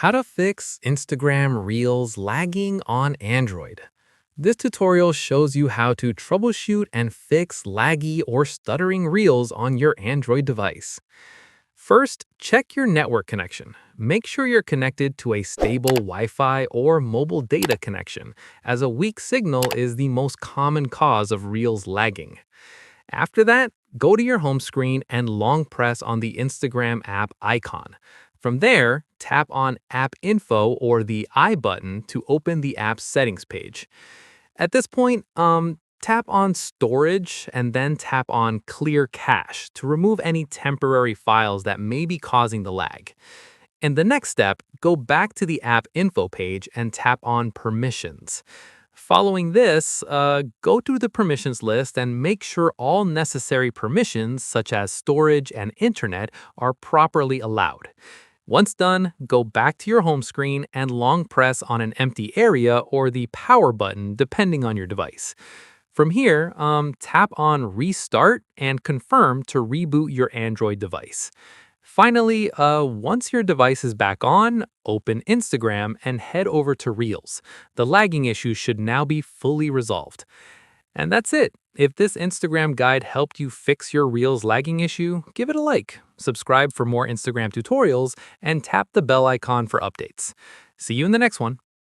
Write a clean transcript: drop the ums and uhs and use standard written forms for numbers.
How to fix Instagram Reels lagging on Android. This tutorial shows you how to troubleshoot and fix laggy or stuttering Reels on your Android device. First, check your network connection. Make sure you're connected to a stable Wi-Fi or mobile data connection, as a weak signal is the most common cause of Reels lagging. After that, go to your home screen and long press on the Instagram app icon. From there, tap on App Info or the I button to open the app's settings page. At this point, tap on Storage and then tap on Clear Cache to remove any temporary files that may be causing the lag. In the next step, go back to the App Info page and tap on Permissions. Following this, go through the permissions list and make sure all necessary permissions, such as storage and internet, are properly allowed. Once done, go back to your home screen and long press on an empty area or the power button, depending on your device. From here, tap on Restart and confirm to reboot your Android device. Finally, once your device is back on, open Instagram and head over to Reels. The lagging issue should now be fully resolved. And that's it. If this Instagram guide helped you fix your Reels lagging issue, give it a like, subscribe for more Instagram tutorials, and tap the bell icon for updates. See you in the next one.